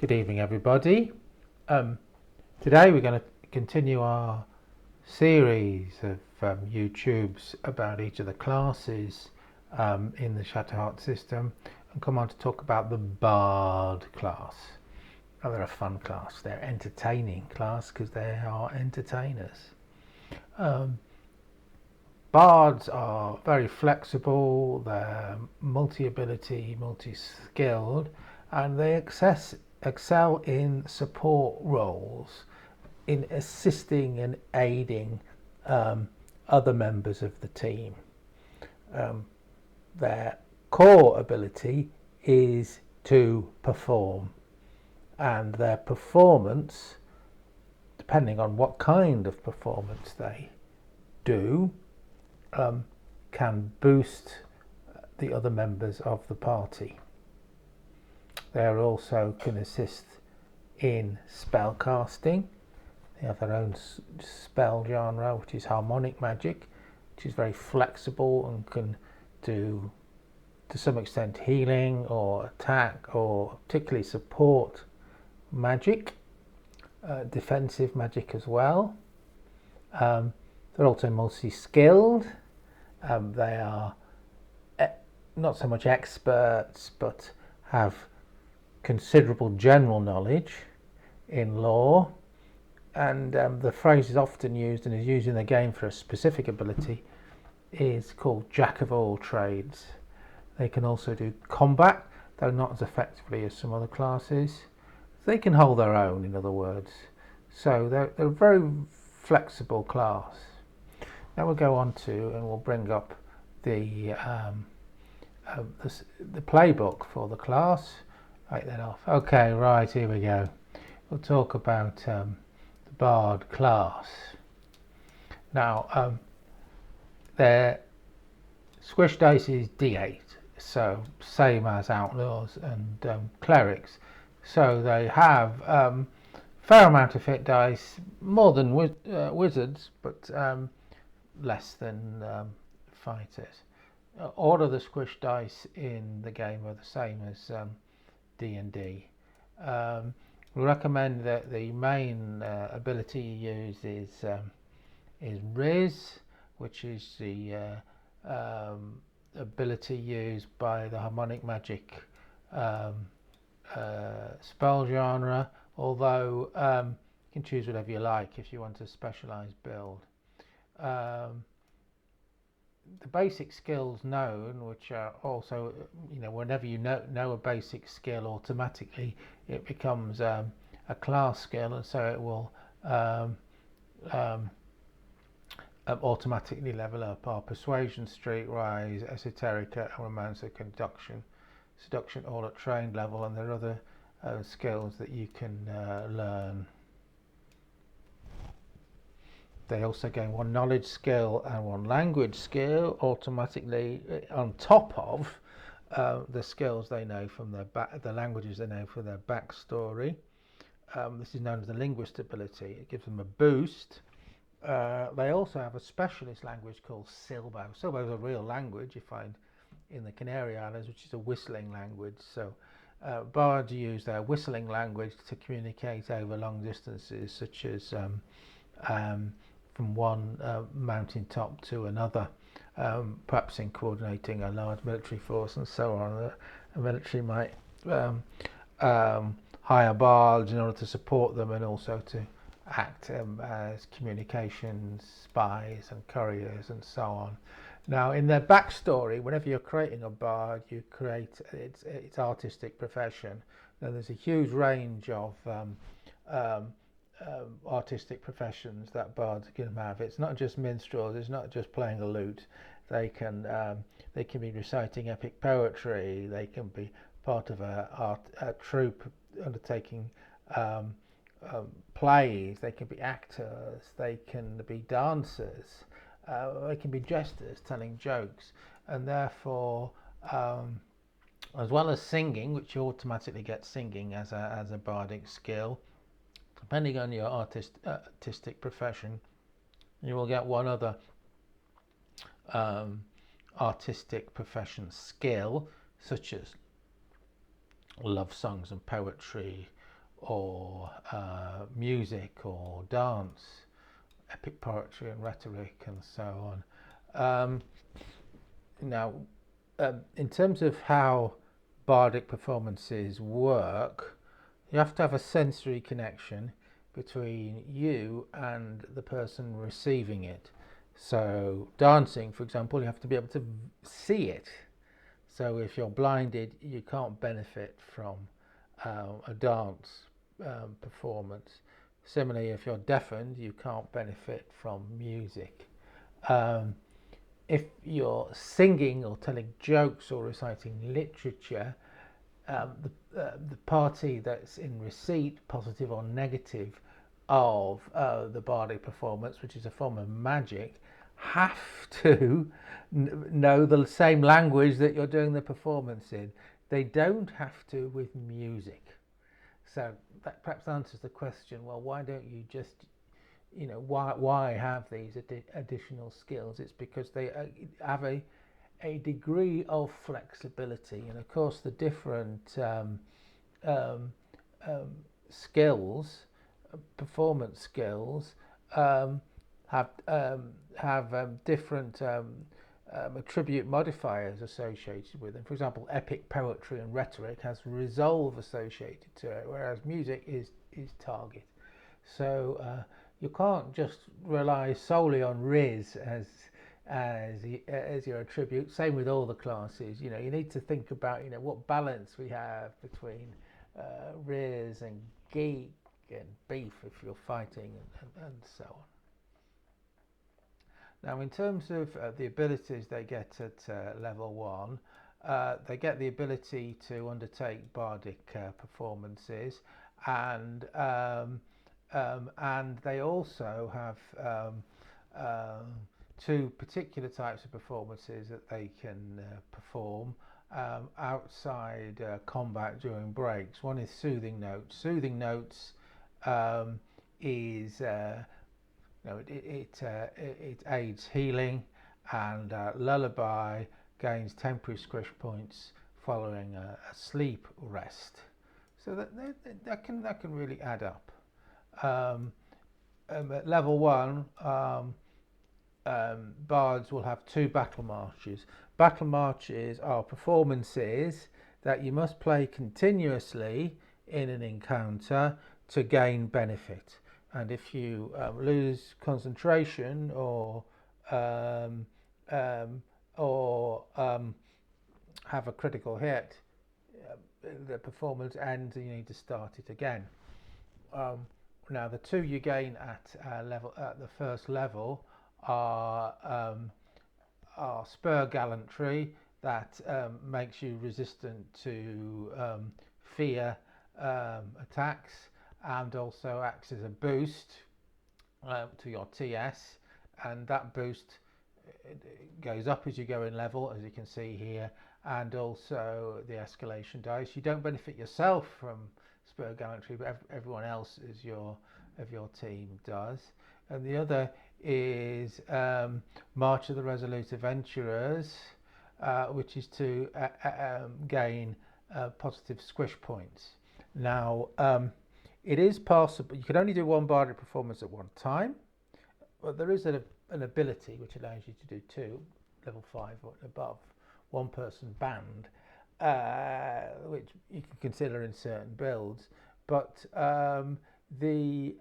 Good evening, everybody. Today we're going to continue our series of YouTubes about each of the classes in the Shatterheart system and come on to talk about the Bard class. Oh, they're a fun class. They're entertaining class because they are entertainers. Bards are very flexible, they're multi-ability, multi-skilled, and they excel in support roles, in assisting and aiding other members of the team. Their core ability is to perform, and their performance, depending on what kind of performance they do, can boost the other members of the party. They also can assist in spell casting. They have their own spell genre, which is harmonic magic, which is very flexible and can do to some extent healing or attack or particularly support magic, defensive magic as well. They're also multi-skilled. They are not so much experts, but have considerable general knowledge in lore, and the phrase is often used and is used in the game for a specific ability is called Jack of all trades. They can also do combat, though not as effectively as some other classes. They can hold their own, in other words. So they're a very flexible class. Now we'll go on to and we'll bring up the playbook for the class. Write that off. Okay, right, here we go. We'll talk about the Bard class. Now, their squish dice is D8, so same as outlaws and clerics. So they have fair amount of hit dice, more than wizards, but less than fighters. All of the squish dice in the game are the same as D&D. We recommend that the main ability you use is Riz, which is the ability used by the harmonic magic spell genre, although you can choose whatever you like if you want a specialized build. The basic skills known, which are also, whenever you know a basic skill, automatically it becomes a class skill, and so it will automatically level up our persuasion, streetwise, esoterica, and romance of seduction, all at trained level, and there are other skills that you can learn. They also gain one knowledge skill and one language skill automatically on top of the skills they know from the languages they know from their backstory. This is known as the linguist ability. It gives them a boost. They also have a specialist language called Silbo. Silbo is a real language you find in the Canary Islands, which is a whistling language. So bards use their whistling language to communicate over long distances, such as from one mountain top to another, perhaps in coordinating a large military force and so on. The military might hire bards in order to support them and also to act as communications spies and couriers and so on. Now, in their backstory, whenever you're creating a bard, you create its artistic profession. Now, there's a huge range of artistic professions that bards can have. It's not just minstrels, it's not just playing a lute. They can be reciting epic poetry, they can be part of a troupe undertaking plays, they can be actors, they can be dancers, they can be jesters telling jokes, and therefore as well as singing, which you automatically get singing as a bardic skill, depending on your artistic profession, you will get one other artistic profession skill, such as love songs and poetry, or music or dance, epic poetry and rhetoric, and so on. Now, in terms of how bardic performances work, you have to have a sensory connection between you and the person receiving it. So, dancing, for example, you have to be able to see it. So, if you're blinded, you can't benefit from a dance performance. Similarly, if you're deafened, you can't benefit from music. Um, if you're singing or telling jokes or reciting literature, the party that's in receipt, positive or negative, of the bardic performance, which is a form of magic, have to know the same language that you're doing the performance in. They don't have to with music. So that perhaps answers the question, well, why don't you just, why have these additional skills? It's because they have a degree of flexibility, and of course the different um, skills, performance skills, have different attribute modifiers associated with them. For example, epic poetry and rhetoric has resolve associated to it, whereas music is target. So you can't just rely solely on Riz as your attribute. Same with all the classes. You need to think about what balance we have between Riz and Geek and Beef if you're fighting, and so on. Now, in terms of the abilities they get at level 1, they get the ability to undertake bardic performances, and they also have two particular types of performances that they can perform outside combat during breaks. One is soothing notes. Soothing notes is it aids healing, and lullaby gains temporary squish points following a sleep rest. So that can really add up. At level 1, bards will have 2 battle marches. Battle marches are performances that you must play continuously in an encounter to gain benefit. And if you lose concentration or have a critical hit, the performance ends and you need to start it again. Now, the 2 you gain at the first level are spur gallantry, that makes you resistant to fear attacks, and also acts as a boost to your TS, and that boost goes up as you go in level, as you can see here, and also the escalation dice. You don't benefit yourself from spur gallantry, but everyone else of your team does. And the other is March of the Resolute Adventurers, which is to gain positive squish points. Now, it is possible, you can only do 1 bardic performance at one time, but there is an ability which allows you to do 2, level 5 or above, 1 person band, which you can consider in certain builds. But the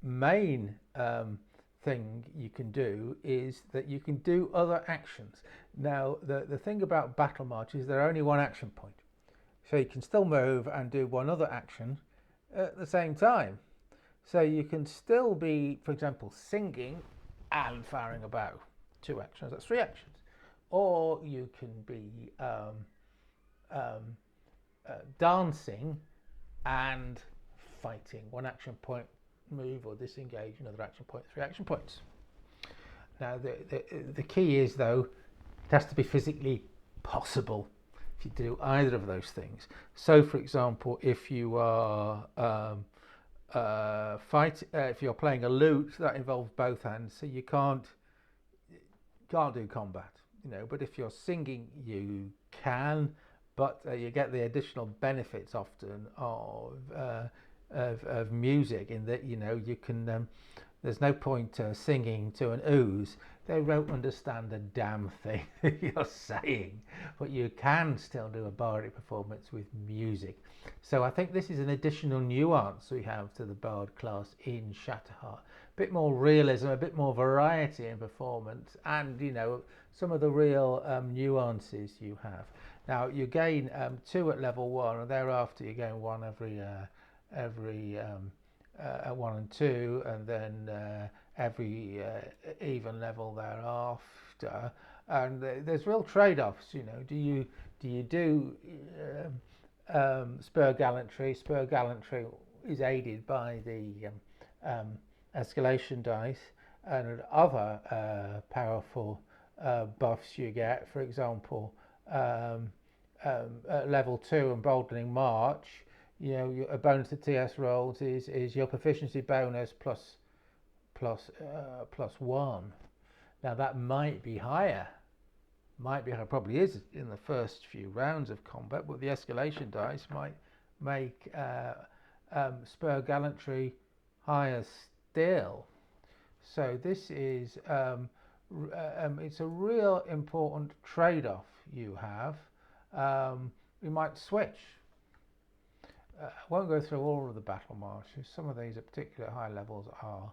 main thing you can do is that you can do other actions. Now, the thing about battle march is they're only 1 action point. So you can still move and do 1 other action at the same time. So you can still be, for example, singing and firing a bow. 2 actions, that's 3 actions. Or you can be dancing and fighting. 1 action point, move or disengage, another action point, 3 action points. Now, the key is, though, it has to be physically possible if you do either of those things. So, for example, if you are if you're playing a lute, that involves both hands, so you can't do combat. But if you're singing, you can. but you get the additional benefits often of music, in that you can. There's no point singing to an ooze. They won't understand a damn thing you're saying, but you can still do a bardic performance with music. So I think this is an additional nuance we have to the bard class in Shatterheart. A bit more realism, a bit more variety in performance, and some of the real nuances you have. Now you gain 2 at level 1, and thereafter you gain 1 every 1 and 2, and then every even level thereafter. And there's real trade-offs. Do you do spur gallantry? Spur gallantry is aided by the escalation dice and other powerful buffs you get. For example, at level 2 emboldening march, a bonus to TS rolls is your proficiency bonus plus 1. Now that might be higher, probably is in the first few rounds of combat, but the escalation dice might make spur gallantry higher still. So this is it's a real important trade-off you have. We might switch. I won't go through all of the battle marches. Some of these at particular high levels are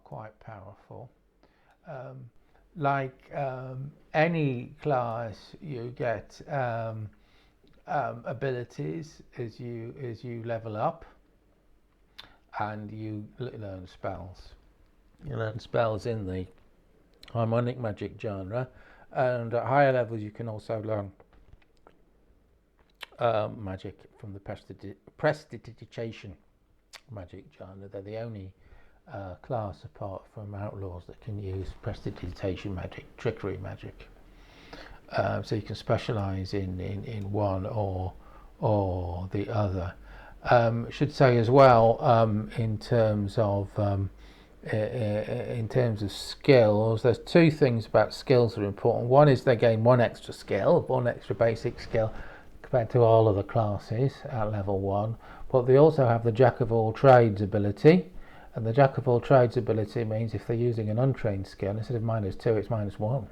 quite powerful. Like any class, you get abilities as you level up, and you learn spells. You learn spells in the harmonic magic genre, and at higher levels you can also learn magic from the prestidigitation magic genre. They're the only class apart from outlaws that can use prestidigitation magic, trickery magic. So you can specialise in one or the other. Should say as well, in terms of skills, there's 2 things about skills that are important. One is they gain 1 extra skill, 1 extra basic skill compared to all other classes at level 1, but they also have the Jack of all trades ability, and the Jack of all trades ability means if they're using an untrained skill, instead of -2 it's -1.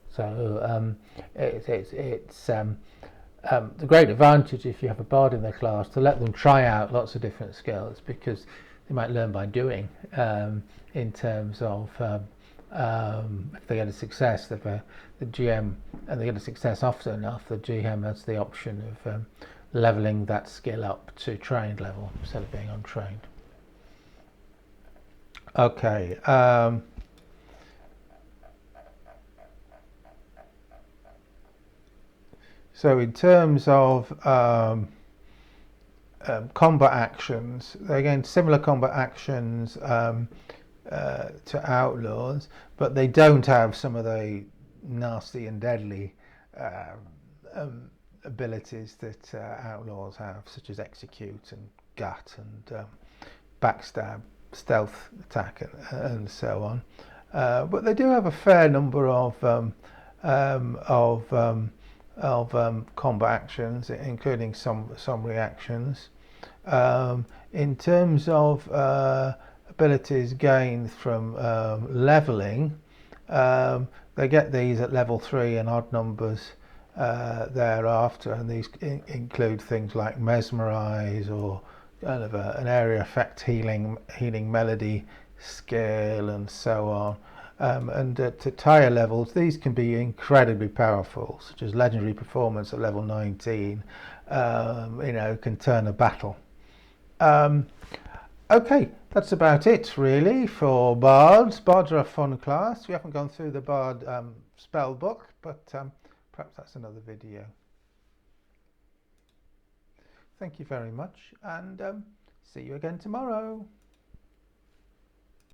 So it's the great advantage if you have a bard in the class to let them try out lots of different skills, because they might learn by doing, in terms of if they get a success, the GM, and they get a success often enough, the GM has the option of leveling that skill up to trained level instead of being untrained. Okay. So in terms of combat actions, again similar combat actions to outlaws, but they don't have some of the nasty and deadly abilities that outlaws have, such as execute and gut and backstab, stealth attack, and so on. But they do have a fair number of combat actions, including some reactions. In terms of abilities gained from leveling, they get these at level 3 and odd numbers thereafter, and these include things like mesmerize, or kind of an area effect healing melody skill, and so on. And at higher levels, these can be incredibly powerful, such as legendary performance at level 19. Can turn a battle. Okay, that's about it really for bards. Bards are a fun class. We haven't gone through the bard spell book, but perhaps that's another video. Thank you very much, and see you again tomorrow.